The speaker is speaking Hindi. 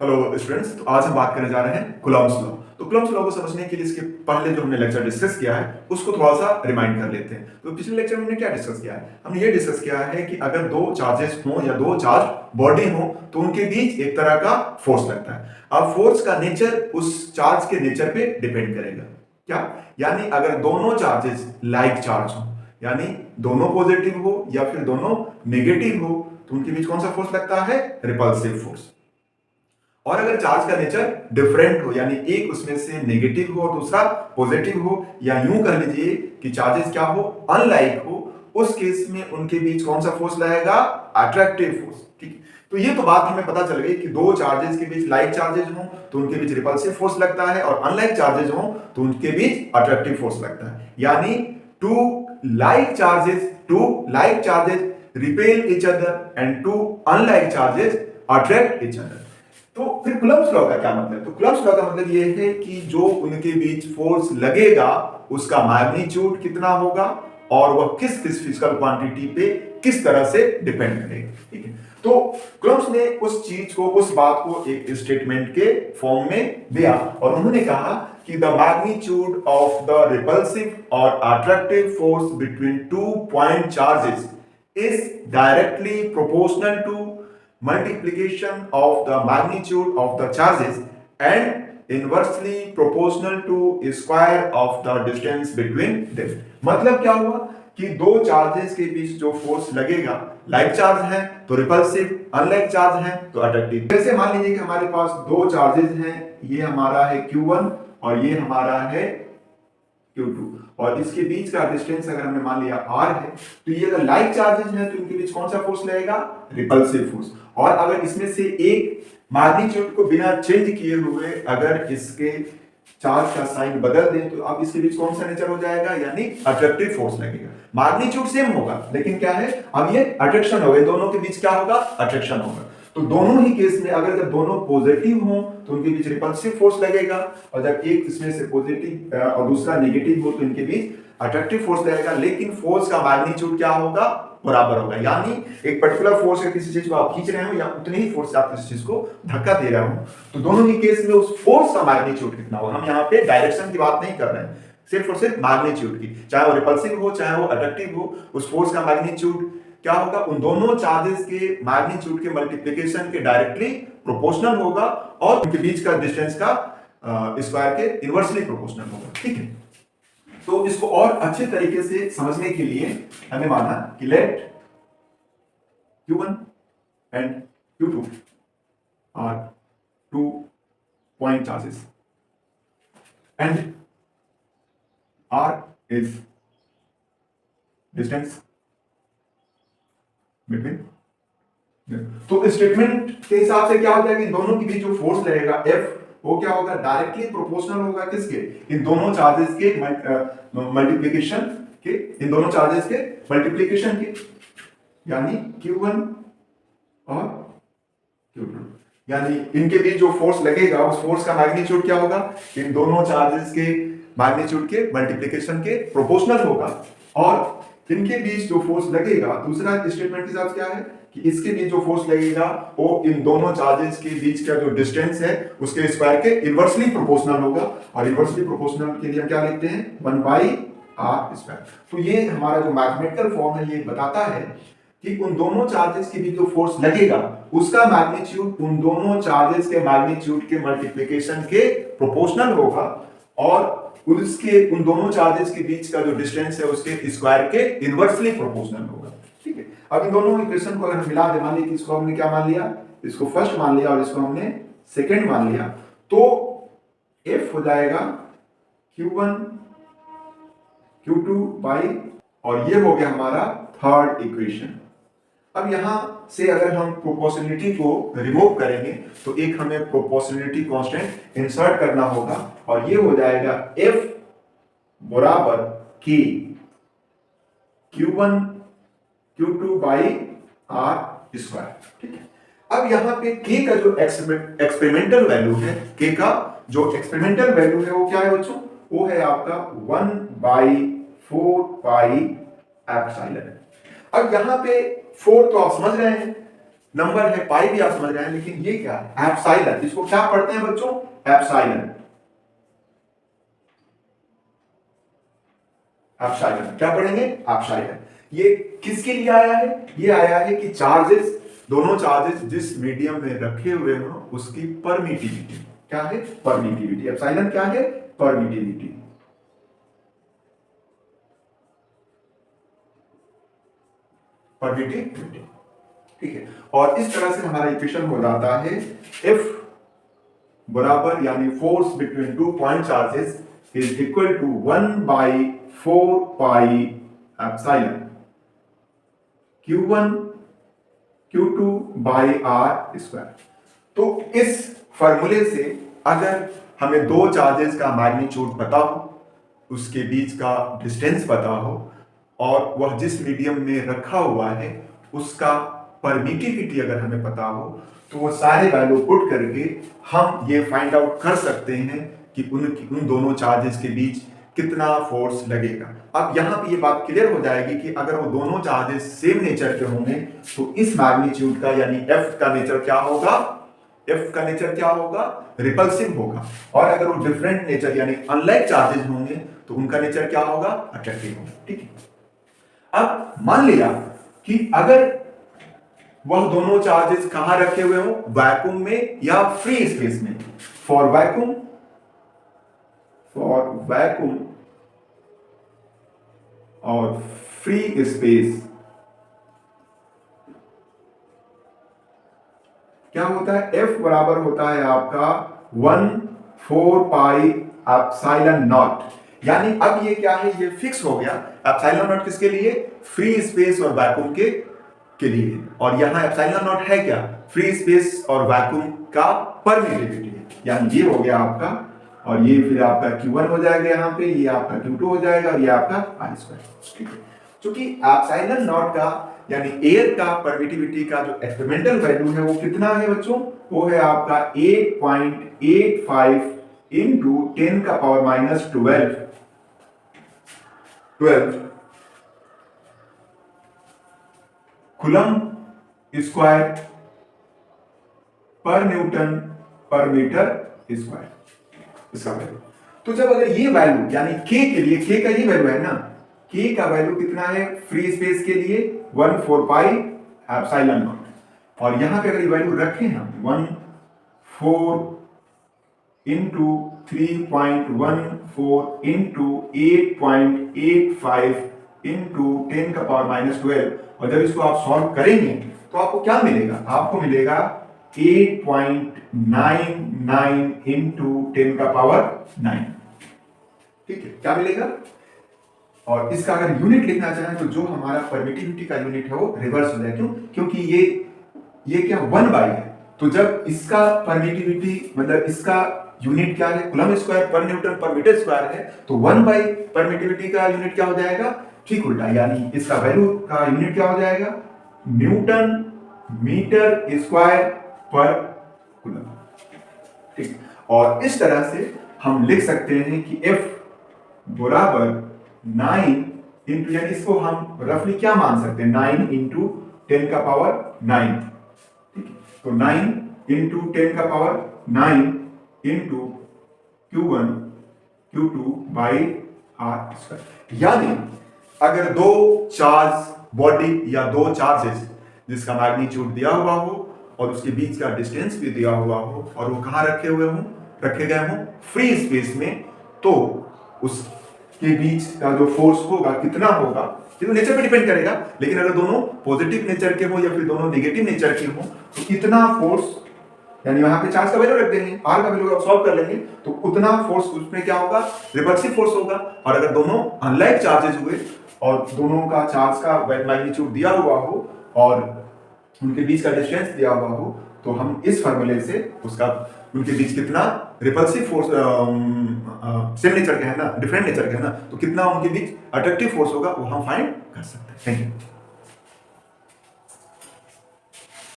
हेलो स्टूडेंट्स, तो आज हम बात करने जा रहे हैं कूलॉम्स लॉ। तो कूलॉम्स लॉ को समझने के लिए इसके पहले जो हमने लेक्चर डिस्कस किया है उसको थोड़ा सा रिमाइंड कर लेते हैं। तो पिछले लेक्चर में हमने क्या डिस्कस किया है? हमने ये डिस्कस किया है कि अगर दो चार्जेस हों या दो चार्ज बॉडी हो तो उनके बीच एक तरह का फोर्स लगता है। अब फोर्स का नेचर उस चार्ज के नेचर पे डिपेंड करेगा। क्या? यानी अगर दोनों चार्जेस लाइक चार्ज हो, यानी दोनों पॉजिटिव हो या फिर दोनों नेगेटिव हो, तो उनके बीच कौन सा फोर्स लगता है? Repulsive force. और अगर चार्ज का नेचर डिफरेंट हो, यानी एक उसमें से नेगेटिव हो और दूसरा पॉजिटिव हो, या यूं कर लीजिए कि चार्जेस क्या हो? अनलाइक हो, उस केस में उनके बीच कौन सा फोर्स लगेगा? Attractive force. ठीक। तो ये तो बात हमें पता चल गई कि दो चार्जेस के बीच लाइक चार्जेस हो तो उनके बीच रिपल्सिव फोर्स लगता है, और अनलाइक चार्जेस हो तो उनके बीच अट्रैक्टिव फोर्स लगता है। यानी two like charges repel each other and two unlike charges attract each other. तो फिर कूलम्ब्स लॉ का क्या मतलब? तो कूलम्ब्स लॉ का मतलब ये है कि जो उनके बीच फोर्स लगेगा उसका मैग्नीट्यूड कितना होगा और वह किस किस फिजिकल क्वांटिटी पे किस तरह से डिपेंड करेगा। ठीक है। तो कूलम्ब्स ने उस चीज को, उस बात को एक स्टेटमेंट के फॉर्म में दिया और उन्होंने कहा कि the magnitude of the repulsive और attractive force between two point charges is directly proportional to multiplication of the magnitude of the charges and inversely proportional to square of the distance between them। मतलब क्या हुआ कि दो चार्जेस के बीच जो फोर्स लगेगा, लाइक चार्ज है तो रिपल्सिव, अनलाइक चार्ज है तो अट्रैक्टिव। जैसे मान लीजिए कि हमारे पास दो चार्जेस हैं, ये हमारा है Q1 और ये हमारा है Q2, और इसके बीच का डिस्टेंस अगर हमने मान लिया r है, तो ये अगर लाइक चार्जेस हैं तो इनके बीच कौन सा फोर्स लगेगा? Repulsive force. और अगर इसमें से एक मैग्नीट्यूड को बिना चेंज किए हुए अगर इसके चार्ज का साइन बदल दें तो अब इसके बीच कौन सा नेचर हो जाएगा? यानी अट्रैक्टिव फोर्स लगेगा। मैग्नीट्यूड सेम होगा लेकिन क्या है, अब ये अट्रैक्शन होगा, दोनों के बीच क्या होगा? अट्रैक्शन होगा। तो दोनों ही केस में अगर जब दोनों पॉजिटिव हो तो उनके बीच रिपल्सिव फोर्स लगेगा, और जब एक इसमें से पॉजिटिव और दूसरा नेगेटिव हो तो इनके बीच अट्रैक्टिव फोर्स लगेगा, लेकिन फोर्स का मैग्नीट्यूड क्या होगा? बराबर होगा। यानी एक पर्टिकुलर फोर्स से किसी चीज को आप खींच रहे हो या उतने ही फोर्स से आप किसी चीज को धक्का दे रहे हो, तो दोनों ही केस में उस फोर्स का मैग्नीट्यूड कितना होगा। हम यहाँ पे डायरेक्शन की बात नहीं कर रहे हैं, सिर्फ और सिर्फ मैग्नीट्यूड की। चाहे वो रिपल्सिव हो चाहे वो अट्रैक्टिव हो, उस फोर्स का मैग्नीट्यूड क्या होगा? उन दोनों चार्जेस के मैग्नीट्यूड के मल्टीप्लिकेशन के डायरेक्टली प्रोपोर्शनल होगा, और उनके बीच का डिस्टेंस का स्क्वायर के इनवर्सली प्रोपोर्शनल होगा। ठीक है। तो इसको और अच्छे तरीके से समझने के लिए हमने माना कि let Q1 and Q2 are two point charges and R is distance between। तो स्टेटमेंट के हिसाब से क्या हो जाएगा? इन दोनों के बीच जो फोर्स लगेगा F, वो क्या होगा? डायरेक्टली प्रोपोर्शनल होगा किसके? इन दोनों चार्जेस के मल्टीप्लिकेशन के, इन दोनों चार्जेस के मल्टीप्लिकेशन के, यानी Q1 और Q2। यानी इनके बीच जो फोर्स लगेगा उस फोर्स का मैग्नीट्यूड क्या होगा? इन दोनों चार्जेस के मैग्नीट्यूड के मल्टीप्लिकेशन के प्रोपोर्शनल होगा, और इनके बीच जो फोर्स लगेगा, दूसरा स्टेटमेंट के हिसाब से क्या है कि इसके बीच जो फोर्स लगेगा वो इन दोनों चार्जेस के बीच का जो डिस्टेंस है उसके स्क्वायर के इनवर्सली प्रोपोर्शनल होगा, और इनवर्सली प्रोपोर्शनल के लिए हम क्या लिखते हैं? 1/r²। तो ये हमारा जो मैथमेटिकल फॉर्म है ये बताता है कि उन दोनों चार्जेस के बीच जो फोर्स लगेगा उसका मैग्नीट्यूड उन दोनों चार्जेस के मैग्नीट्यूड के मल्टीप्लिकेशन के प्रोपोर्शनल होगा, और उसके उन दोनों चार्जेस के बीच का जो डिस्टेंस है उसके स्क्वायर के इनवर्सली प्रोपोर्शनल होगा। ठीक है। अब इन दोनों इक्वेशन को अगर हम मिला दें, मान लीजिए इसको हमने क्या मान लिया? इसको फर्स्ट मान लिया और इसको हमने सेकंड मान लिया, तो F हो जाएगा Q1 Q2 बाई, और ये हो गया हमारा थर्ड इक्वेशन। अब यहां से अगर हम प्रोपोर्शनलिटी को रिमूव करेंगे तो एक हमें प्रोपोर्शनलिटी कांस्टेंट इंसर्ट करना होगा, और ये हो जाएगा F बराबर K Q1 Q2 by R²। ठीक है। अब यहां पे K का जो एक्सपेरिमेंटल वैल्यू है, K का जो एक्सपेरिमेंटल वैल्यू है वो क्या है बच्चों? वो है आपका 1/4 पाई एप्सिलॉन। अब यहां पे 4 तो आप समझ रहे हैं नंबर है, पाई भी आप समझ रहे हैं, लेकिन ये क्या है, एप्सिलॉन। इसको क्या पढ़ते हैं बच्चों, एप्सिलॉन। एप्सिलॉन क्या पढ़ेंगे, एप्सिलॉन। ये किसके लिए आया है, ये आया है कि चार्जेस, दोनों चार्जेस जिस मीडियम में रखे हुए हो उसकी परमिटिविटी क्या है, परमिटिविटी। एप्सिलॉन क्या है, परमिटिविटी। परमिटिविटी, ठीक है। और इस तरह से हमारा इक्वेशन हो जाता है F बराबर यानी force between two point charges is equal to 1/4 pi epsilon Q1 Q2 by R square. तो इस फॉर्मूले से अगर हमें दो चार्जेस का मैग्नीट्यूड पता हो, उसके बीच का डिस्टेंस पता हो, और वह जिस मीडियम में रखा हुआ है उसका परमिटिविटी अगर हमें पता हो, तो वो सारे वैल्यू पुट करके हम ये फाइंड आउट कर सकते हैं कि उन दोनों चार्जेस के बीच कितना फोर्स लगेगा। अब यहां पे ये बात क्लियर हो जाएगी कि अगर वो दोनों चार्जेस सेम नेचर के होंगे तो इस मैग्नीट्यूड का यानी F का नेचर क्या होगा, F का नेचर क्या होगा, रिपल्सिव होगा। और अगर वो डिफरेंट नेचर यानी अनलाइक चार्जेस होंगे तो उनका नेचर क्या होगा, अट्रैक्टिव होगा, ठीक है। अब मान लिया कि अगर वह दोनों चार्जेस कहां रखे हुए हो, वैक्यूम में या फ्री स्पेस में। फॉर वैक्यूम और फ्री स्पेस क्या होता है, F बराबर होता है आपका 1/4 पाई एप्सिलॉन नॉट। यानी अब ये क्या है, ये फिक्स हो गया। एप्सिलॉन नॉट किसके लिए, फ्री स्पेस और वैक्यूम के लिए। और यहां एप्सिलॉन नॉट है क्या, फ्री स्पेस और वैक्यूम का परमिटिविटी, यानी ये हो गया आपका, और ये फिर आपका Q1 हो जाएगा यहाँ पे, ये आपका Q2 हो जाएगा, और ये आपका पाई स्क्वायर, ठीक है। क्योंकि एप्सिलॉन नॉट का यानी एयर का परमिटिविटी का जो एक्सपेरिमेंटल वैल्यू है वो कितना है बच्चों, वो है आपका 8.85 इंटू 10 का पावर माइनस 12 कूलम्ब स्क्वायर पर न्यूटन पर मीटर स्क्वायर, इसका वैल्यू। तो जब अगर ये वैल्यू यानी k के लिए, k का ये वैल्यू है ना, k का वैल्यू कितना है फ्री स्पेस के लिए 1/4 पाई एप्सिलॉन नॉट, और यहां पे अगर ये वैल्यू रखें हम 1/4 इंटू 3.14 इंटू 8.85 इंटू 10 का पावर माइनस 12, और जब इसको आप सॉल्व करेंगे तो आपको क्या मिलेगा, आपको मिलेगा 8.99 इंटू 10 का पावर 9, ठीक है, क्या मिलेगा। और इसका अगर यूनिट लिखना चाहें तो जो हमारा परमिटिविटी का यूनिट है वो रिवर्स हो जाए, क्यों, क्योंकि ये क्या 1/, है। तो जब इसका परमिटिविटी मतलब इसका यूनिट क्या है, कूलम्ब स्क्वायर पर न्यूटन पर मीटर स्क्वायर है, तो 1/, परमिटिविटी का यूनिट क्या हो जाएगा, ठीक उल्टा, यानी इसका वैल्यू का यूनिट क्या हो जाएगा, न्यूटन मीटर स्क्वायर पर कूलम्ब, ठीक। और इस तरह से हम लिख सकते हैं कि F बराबर 9 इंटू, यानी इसको हम रफली क्या मान सकते हैं, 9 इंटू 10 का पावर 9, ठीक है। तो 9 इंटू 10 का power 9 into Q1 Q2 by R square. यानी अगर दो चार्ज बॉडी या दो चार्जेस जिसका मैग्नीट्यूड दिया हुआ हो और उसके बीच का डिस्टेंस भी दिया हुआ हो और वो कहां रखे गए हों फ्री स्पेस में, तो उसके बीच का जो फोर्स होगा कितना होगा, ये तो नेचर पे डिपेंड करेगा। लेकिन अगर दोनों पॉजिटिव नेचर के हो या फिर दोनों नेगेटिव नेचर के हो तो कितना फोर्स, यानी वहां पे चार्ज का वैल्यू रख देंगे, आर का वैल्यू सॉल्व कर लेंगे, तो उतना फोर्स उसमें क्या होगा, रिपल्सिव फोर्स होगा। और अगर दोनों अनलाइक चार्जेस हुए और दोनों का चार्ज का मैग्नीट्यूड दिया हुआ हो और उनके बीच का डिस्टेंस दिया हुआ हो, तो हम इस फार्मूले से उसका उनके बीच कितना रिपल्सिव फोर्स, सेम नेचर का है ना, डिफरेंट नेचर का है ना, तो कितना उनके बीच अट्रैक्टिव फोर्स होगा वो हम फाइंड कर सकते हैं। Thank you.